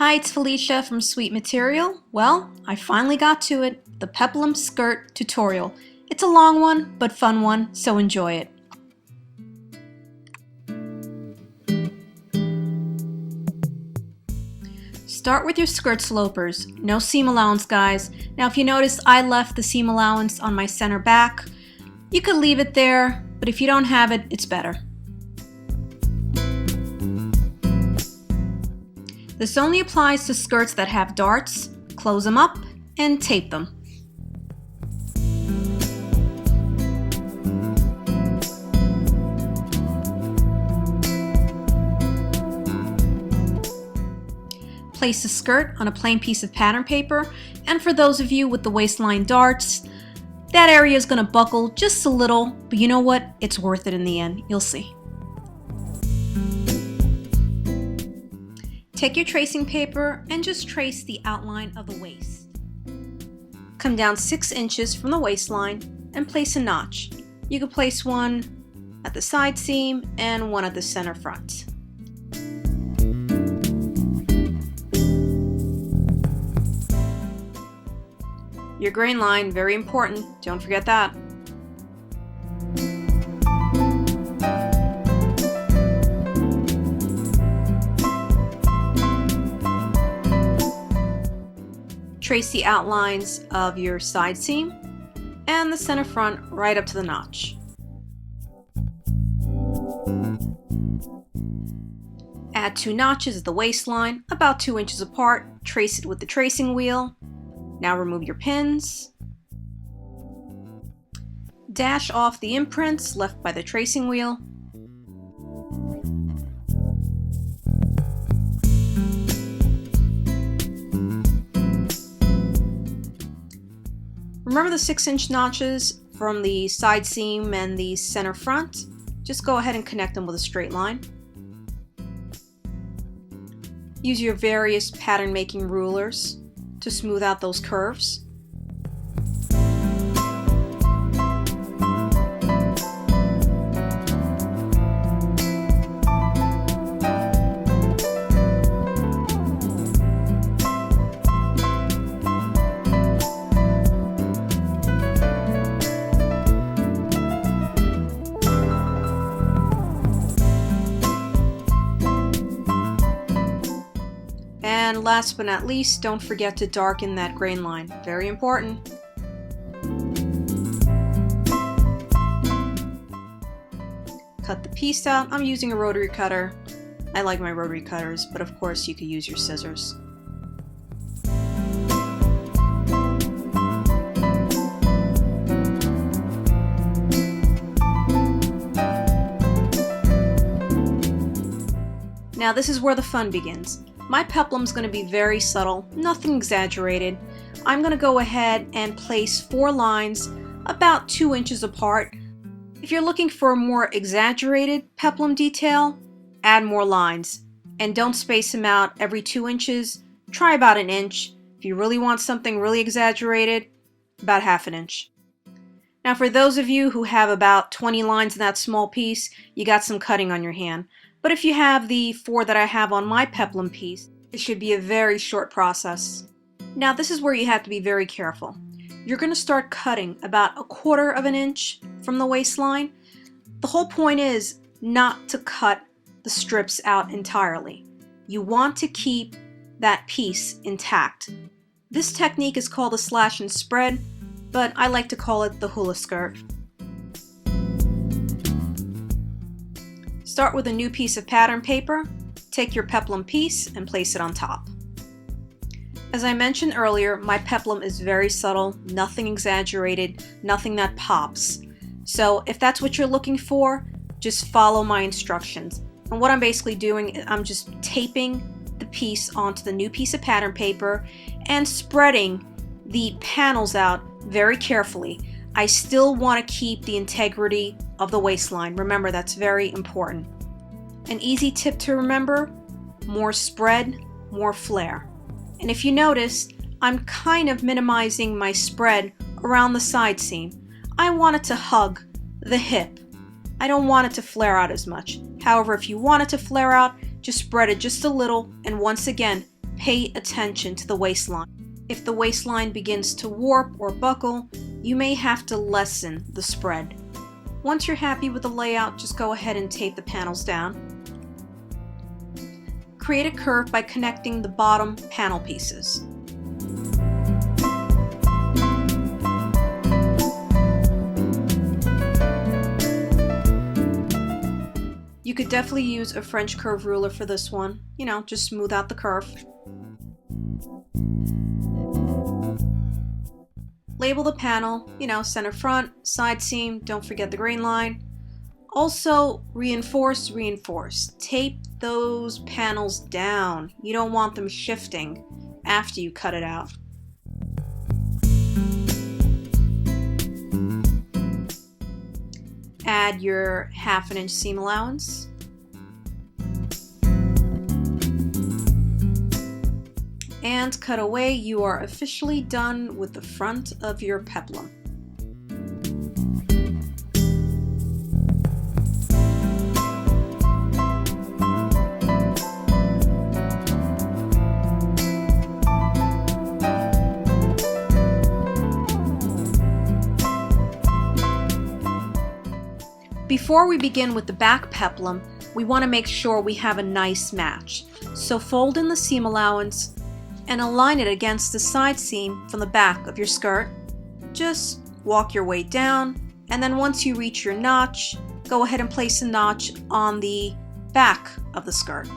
Hi, it's Felicia from Sweet Material. Well, I finally got to it, the peplum skirt tutorial. It's a long one, but fun one, so enjoy it. Start with your skirt slopers. No seam allowance, guys. Now if you notice, I left the seam allowance on my center back. You could leave it there, but if you don't have it, it's better. This only applies to skirts that have darts. Close them up and tape them. Place the skirt on a plain piece of pattern paper, and for those of you with the waistline darts, that area is going to buckle just a little, but you know what? It's worth it in the end. You'll see. Take your tracing paper and just trace the outline of the waist. Come down 6 inches from the waistline and place a notch. You can place one at the side seam and one at the center front. Your grain line, very important, don't forget that. Trace the outlines of your side seam and the center front right up to the notch. Add 2 notches at the waistline, about 2 inches apart. Trace it with the tracing wheel. Now remove your pins. Dash off the imprints left by the tracing wheel. Remember the 6-inch notches from the side seam and the center front? Just go ahead and connect them with a straight line. Use your various pattern making rulers to smooth out those curves. And last but not least, don't forget to darken that grain line. Very important. Cut the piece out. I'm using a rotary cutter. I like my rotary cutters, but of course you could use your scissors. Now this is where the fun begins. My peplum's going to be very subtle, nothing exaggerated. I'm going to go ahead and place 4 lines about 2 inches apart. If you're looking for a more exaggerated peplum detail, add more lines. And don't space them out every 2 inches. Try about 1 inch. If you really want something really exaggerated, about ½ inch. Now for those of you who have about 20 lines in that small piece, you got some cutting on your hand. But if you have the 4 that I have on my peplum piece, it should be a very short process. Now this is where you have to be very careful. You're going to start cutting about 1/4 inch from the waistline. The whole point is not to cut the strips out entirely. You want to keep that piece intact. This technique is called a slash and spread, but I like to call it the hula skirt. Start with a new piece of pattern paper, take your peplum piece and place it on top. As I mentioned earlier, my peplum is very subtle, nothing exaggerated, nothing that pops. So if that's what you're looking for, just follow my instructions. And what I'm basically doing, I'm just taping the piece onto the new piece of pattern paper and spreading the panels out very carefully. I still want to keep the integrity of the waistline. Remember, that's very important. An easy tip to remember, more spread, more flare. And if you notice, I'm kind of minimizing my spread around the side seam. I want it to hug the hip. I don't want it to flare out as much. However, if you want it to flare out, just spread it just a little, and once again, pay attention to the waistline. If the waistline begins to warp or buckle, you may have to lessen the spread. Once you're happy with the layout, just go ahead and tape the panels down. Create a curve by connecting the bottom panel pieces. You could definitely use a French curve ruler for this one. Just smooth out the curve. Label the panel, center front, side seam, don't forget the grain line. Also, reinforce. Tape those panels down. You don't want them shifting after you cut it out. Add your 1/2 inch seam allowance. And cut away. You are officially done with the front of your peplum. Before we begin with the back peplum, we want to make sure we have a nice match. So fold in the seam allowance and align it against the side seam from the back of your skirt. Just walk your way down, and then once you reach your notch, go ahead and place a notch on the back of the skirt.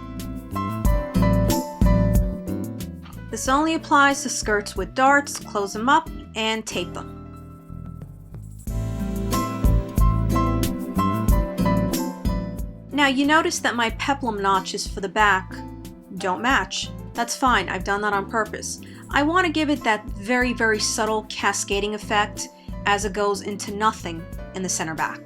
This only applies to skirts with darts. Close them up and tape them. Now you notice that my peplum notches for the back don't match. That's fine, I've done that on purpose. I want to give it that very, very subtle cascading effect as it goes into nothing in the center back.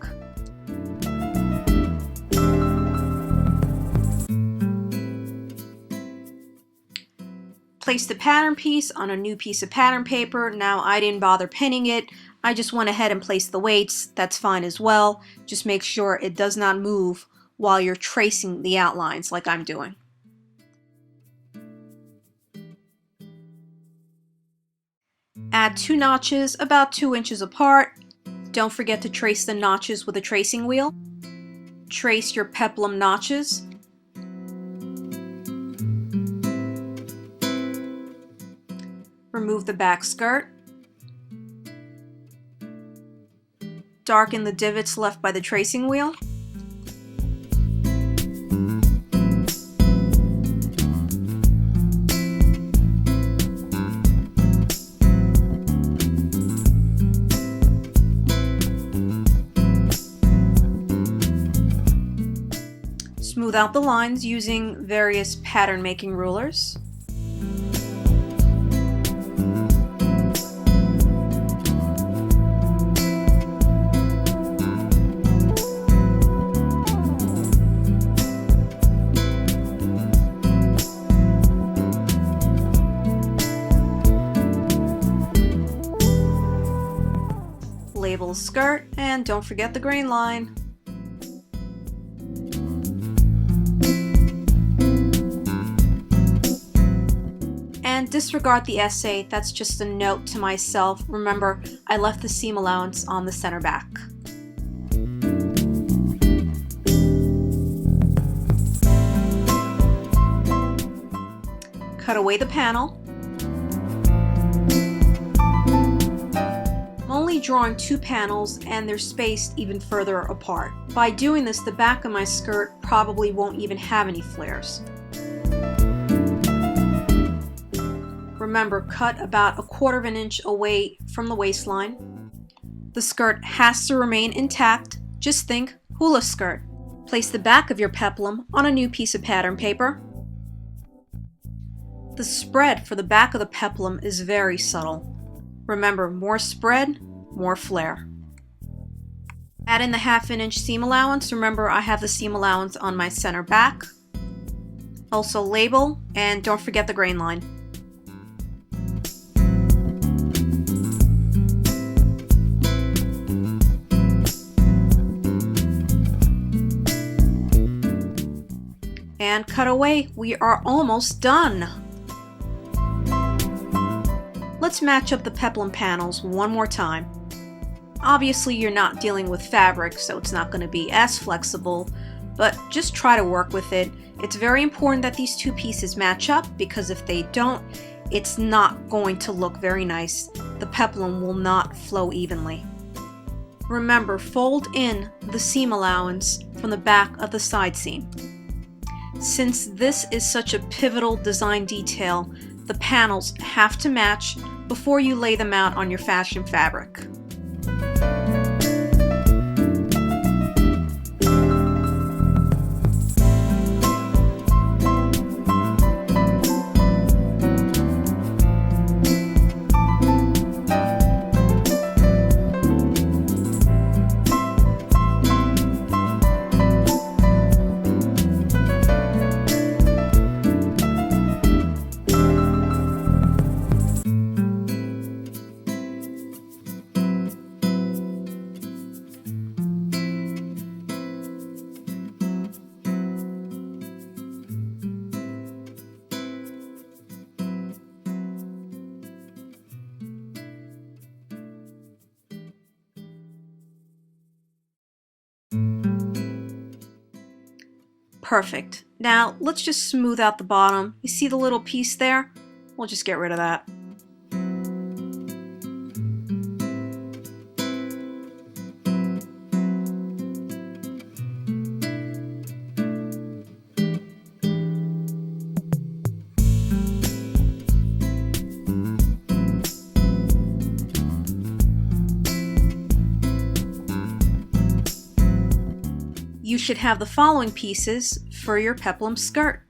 Place the pattern piece on a new piece of pattern paper. Now I didn't bother pinning it. I just went ahead and placed the weights. That's fine as well. Just make sure it does not move while you're tracing the outlines like I'm doing. Add 2 notches about 2 inches apart. Don't forget to trace the notches with a tracing wheel. Trace your peplum notches. Remove the back skirt. Darken the divots left by the tracing wheel. Smooth out the lines using various pattern making rulers. Label skirt and don't forget the grain line. And disregard the essay, that's just a note to myself. Remember, I left the seam allowance on the center back. Cut away the panel. I'm only drawing 2 panels and they're spaced even further apart. By doing this, the back of my skirt probably won't even have any flares. Remember, cut about 1/4 inch away from the waistline. The skirt has to remain intact. Just think hula skirt. Place the back of your peplum on a new piece of pattern paper. The spread for the back of the peplum is very subtle. Remember, more spread, more flare. Add in the 1/2 inch seam allowance. Remember, I have the seam allowance on my center back. Also label, and don't forget the grain line. And cut away. We are almost done. let's match up the peplum panels one more time. Obviously you're not dealing with fabric, so it's not going to be as flexible, but just try to work with it. It's very important that these two pieces match up, because if they don't, it's not going to look very nice. The peplum will not flow evenly. Remember, fold in the seam allowance from the back of the side seam. Since this is such a pivotal design detail, the panels have to match before you lay them out on your fashion fabric. Perfect. Now let's just smooth out the bottom. You see the little piece there? We'll just get rid of that. You should have the following pieces for your peplum skirt.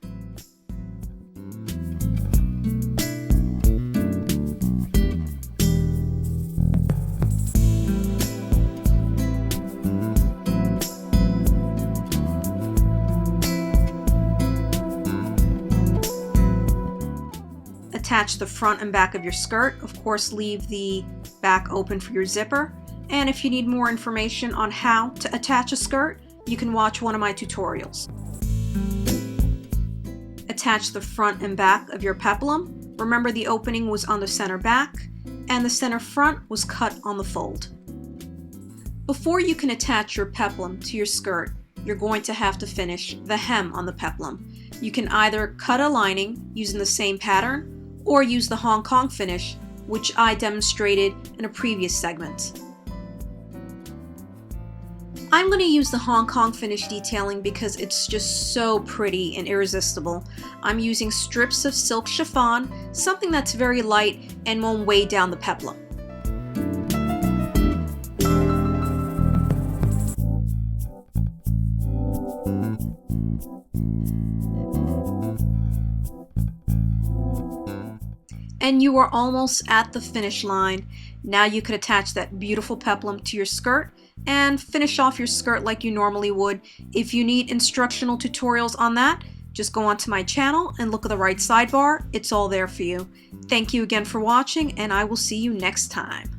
Attach the front and back of your skirt. Of course, leave the back open for your zipper. And if you need more information on how to attach a skirt, you can watch one of my tutorials. Attach the front and back of your peplum. Remember, the opening was on the center back and the center front was cut on the fold. Before you can attach your peplum to your skirt, you're going to have to finish the hem on the peplum. You can either cut a lining using the same pattern or use the Hong Kong finish, which I demonstrated in a previous segment. I'm going to use the Hong Kong finish detailing because it's just so pretty and irresistible. I'm using strips of silk chiffon, something that's very light and won't weigh down the peplum. And you are almost at the finish line. Now you could attach that beautiful peplum to your skirt and finish off your skirt like you normally would. If you need instructional tutorials on that, just go onto my channel and look at the right sidebar. It's all there for you. Thank you again for watching, and I will see you next time.